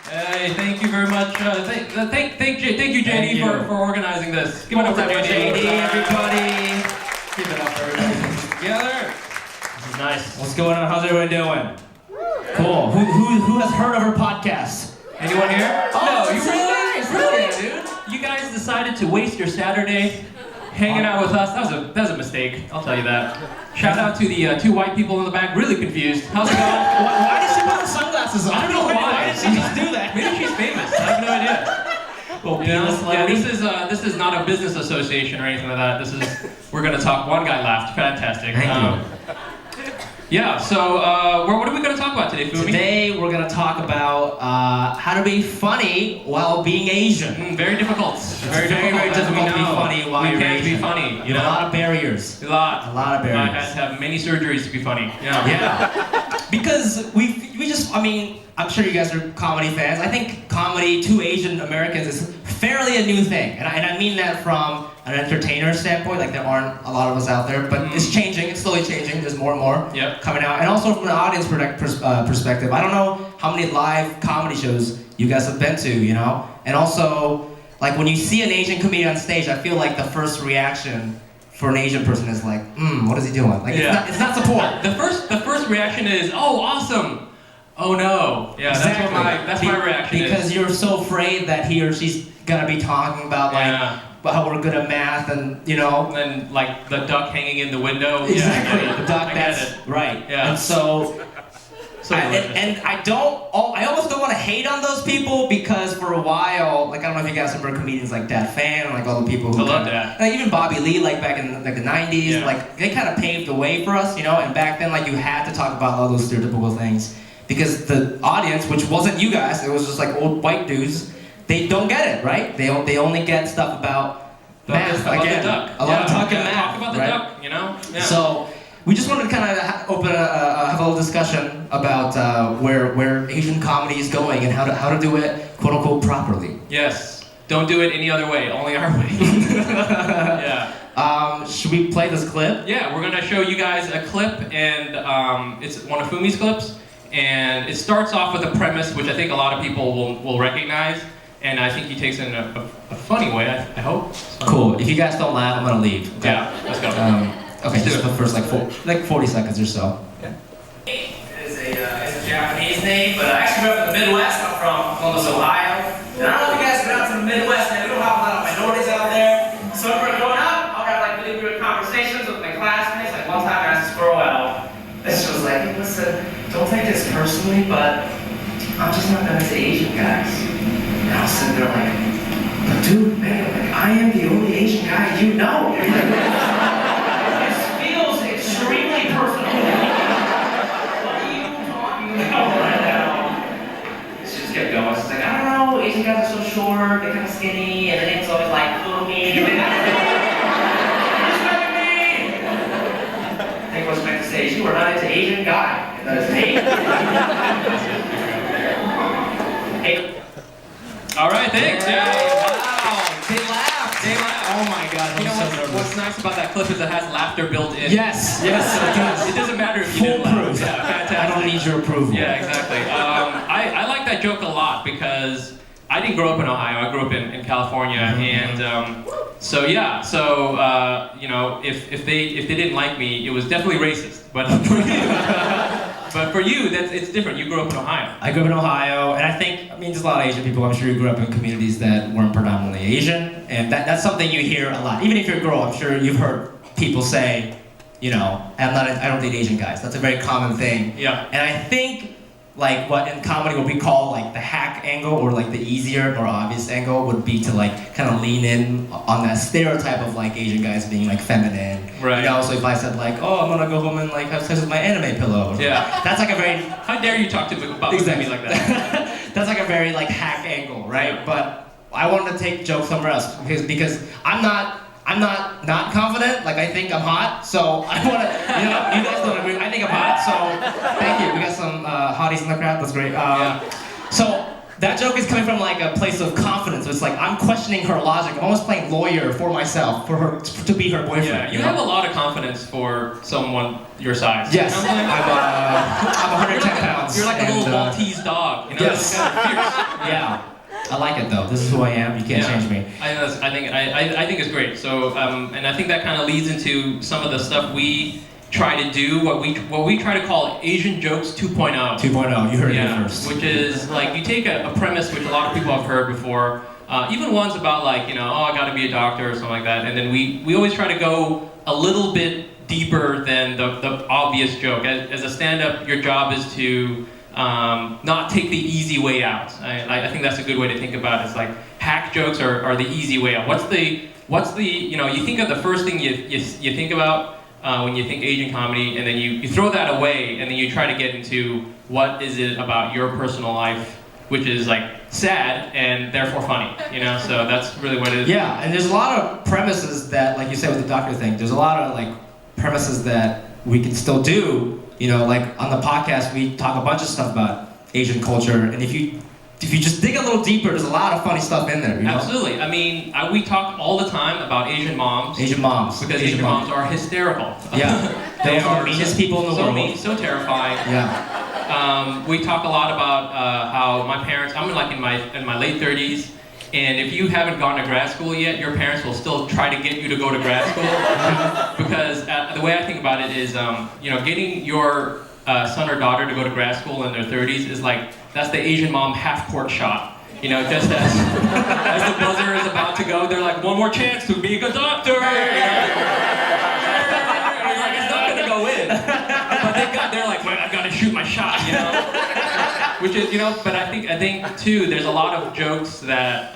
Hey, thank you very much. Thank you, JD, for organizing this. Give it up for JD, everybody. Give it up for everybody. Together. This is nice. What's going on? How's everyone doing? Cool. Who has heard of our podcast? Anyone here? Oh, you nice. really, dude. You guys decided to waste your Saturday hanging out with us. That was a mistake. I'll tell you that. Shout out to the two white people in the back. Really confused. How's it going? Why did she put the sunglasses on? I don't know why. Why did she just do that? Maybe she's famous. I have no idea. Well, This is not a business association or anything like that. We're gonna talk. One guy laughed. Fantastic. Thank you. Yeah. So what are we gonna talk about today, Fumi? Today we're gonna talk about how to be funny while being Asian. Very difficult. Very difficult to be funny while you're can't Asian. be funny. You know, a lot of barriers. A lot of barriers. I had to have many surgeries to be funny. Yeah. Because we just, I mean, I'm sure you guys are comedy fans. I think comedy to Asian Americans is fairly a new thing. And I mean that from an entertainer standpoint, like there aren't a lot of us out there, but it's changing, it's slowly changing, there's more and more coming out. And also from an audience perspective, I don't know how many live comedy shows you guys have been to, you know? And also, like when you see an Asian comedian on stage, I feel like the first reaction for an Asian person is like, what is he doing? Like it's not support. The first reaction is, oh, awesome. Oh no. Yeah, exactly. That's my reaction. Because you're so afraid that he or she's gonna be talking about like how we're good at math and you know. And then like the duck hanging in the window. Exactly. Yeah, the duck. That's right. Yeah. And so. I almost don't want to hate on those people because for a while, like I don't know if you guys remember comedians like Dat Fan, like all the people who I love that. Like even Bobby Lee, like back in like the 90s, like they kind of paved the way for us, you know. And back then, like you had to talk about all those stereotypical things because the audience, which wasn't you guys, it was just like old white dudes. They don't get it, right? They only get stuff about math again. The duck. A lot of talk and math. Talk about the duck, you know. Yeah. So. We just wanted to kind of have a little discussion about where Asian comedy is going and how to do it quote unquote properly. Yes. Don't do it any other way. Only our way. Yeah. Should we play this clip? Yeah, we're gonna show you guys a clip, and it's one of Fumi's clips, and it starts off with a premise which I think a lot of people will recognize, and I think he takes it in a funny way. I hope. So. Cool. If you guys don't laugh, I'm gonna leave. Okay? Yeah. Let's go. Okay, just for the first like 40 seconds or so. Yeah. It's a Japanese name, but I actually grew up in the Midwest. I'm from Columbus, Ohio. And I don't know if you guys have been out to the Midwest, and we don't have a lot of minorities out there. So when we're growing up, I'll have like really good conversations with my classmates. Like one time I asked a squirrel out, and she was like, hey, listen, don't take this personally, but I'm just not that into Asian guys. And I was sitting there like, but dude, man, like, I am the only Asian guy you know. Extremely personal. What are you talking about right now? She just kept going. She's like, I don't know, Asian guys are so short, they're kind of skinny, and the name's always like, Fumi. Respect me! I think I was meant to say, you are not into Asian guy. That is me. Hey. All right, thanks. Yeah. Wow. They laughed. Oh my God. You know what's nice about that clip is it has laughter built in. Yes, it does. It doesn't matter if you didn't laugh. Yeah, fantastic. I don't need your approval. Yeah, exactly. I like that joke a lot because I didn't grow up in Ohio. I grew up in California, and so you know, if they didn't like me, it was definitely racist. But but for you, it's different. You grew up in Ohio. I grew up in Ohio, and I think there's a lot of Asian people. I'm sure you grew up in communities that weren't predominantly Asian, and that's something you hear a lot. Even if you're a girl, I'm sure you've heard people say, you know, I don't date Asian guys. That's a very common thing. Yeah. And I think like what in comedy what we call like the hack angle or like the easier, more obvious angle would be to like kind of lean in on that stereotype of like Asian guys being like feminine. Right. You know, so if I said like, oh, I'm gonna go home and like have sex with my anime pillow. Yeah. That's like a very. How dare you talk about me like that? That's like a very like hack angle, right? But I wanted to take jokes somewhere else because I'm not confident. Like I think I'm hot, so I want to. You know, you guys don't agree. I think I'm hot, so thank you. We got some hotties in the crowd. That's great. So that joke is coming from like a place of confidence. It's like I'm questioning her logic. I'm almost playing lawyer for myself, for her to be her boyfriend. Yeah, you have a lot of confidence for someone your size. Yes, You know what I'm saying? I'm 110 pounds. You're like a little and, Maltese dog. You know? yes. It's kind of fierce. Yeah, I like it though. This is who I am. You can't Yeah. change me. I think it's great. So, and I think that kind of leads into some of the stuff we try to do, what we try to call Asian jokes 2.0. 2.0. You heard it here Yeah, first. which is like you take a premise which a lot of people have heard before, even ones about like, you know, oh, I got to be a doctor or something like that, and then we always try to go a little bit deeper than the obvious joke. As a stand-up, your job is to not take the easy way out. I think that's a good way to think about it. It's like hack jokes are the easy way out. What's the you know, you think of the first thing you think about when you think Asian comedy, and then you throw that away, and then you try to get into what is it about your personal life, which is like sad and therefore funny, you know? So that's really what it is. Yeah, and there's a lot of premises that, like you said with the doctor thing, there's a lot of like premises that we can still do. You know, like on the podcast, we talk a bunch of stuff about Asian culture, and if you just dig a little deeper, there's a lot of funny stuff in there. You know? Absolutely. I mean, we talk all the time about Asian moms. Asian moms. Because Asian moms are hysterical. Yeah, they are the meanest people in the so world. mean, so terrifying. Yeah. We talk a lot about how my parents. I'm like in my late 30s, and if you haven't gone to grad school yet, your parents will still try to get you to go to grad school. Because the way I think about it is, you know, getting your son or daughter to go to grad school in their 30s is like that's the Asian mom half-court shot. You know, just as the buzzer is about to go, they're like, one more chance to be a good doctor. You know? Like, it's not gonna go in. But they're like, well, I've got to shoot my shot, you know? Which is, you know, but I think too, there's a lot of jokes that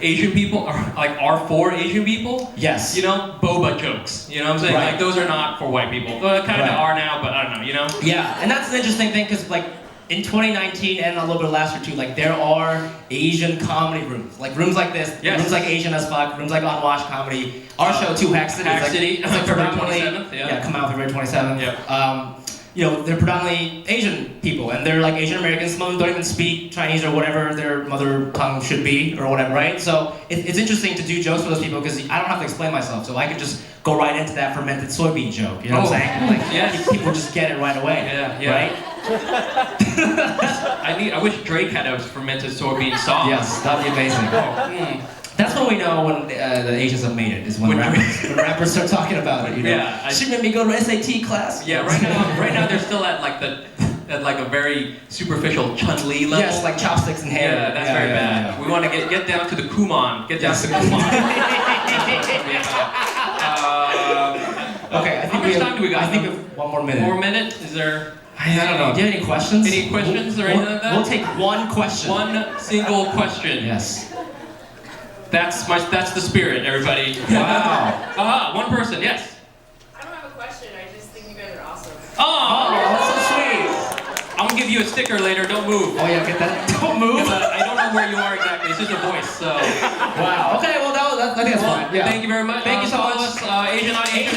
Asian people are for Asian people. Yes. You know, boba jokes. You know what I'm saying? Right. Like those are not for white people. Well, kind of Right. are now, but I don't know, you know? Yeah, and that's an interesting thing because like in 2019 and a little bit last year too, like there are Asian comedy rooms, like rooms like this, Yes. rooms like Asian as fuck, rooms like Unwashed Comedy. Our show too, Hack City. Hack is City, it's like February predominantly 27th, yeah. come out February 27th. Yep. You know, they're predominantly Asian people, and they're like Asian Americans. Some of them don't even speak Chinese or whatever their mother tongue should be, or whatever, right? So it's interesting to do jokes for those people because I don't have to explain myself, so I can just go right into that fermented soybean joke. You know what I'm saying? Like, yes. people just get it right away. Yeah. Right? I wish Drake had a fermented soybean song. Yes, that'd be amazing. That's when we know when the Asians have made it. Is when rappers start talking about it. You know? Yeah, She made me go to SAT class. Yeah, right now they're still at like a very superficial Chun-Li level. Yes, like chopsticks and hair. Yeah, that's very bad. yeah. We want to get down to the Kumon. Get down Yes. to the Kumon. Okay, I think how much time do we got? I think we have one more minute. 4 minutes? Is there? I don't know. Do you have any questions? Any questions or anything like that? We'll take one question. One single question. Yes. That's the spirit, everybody. Wow. One person. Yes. I don't have a question, I just think you guys are awesome. Oh, that's so sweet. I'm gonna give you a sticker later. Don't move. Oh yeah, get that. Don't move. But I don't know where you are exactly. It's just a voice. So. Wow. Okay. Well, I think that's fine. Yeah. Thank you very much. Thank you so Follow much. us, Asian Audience.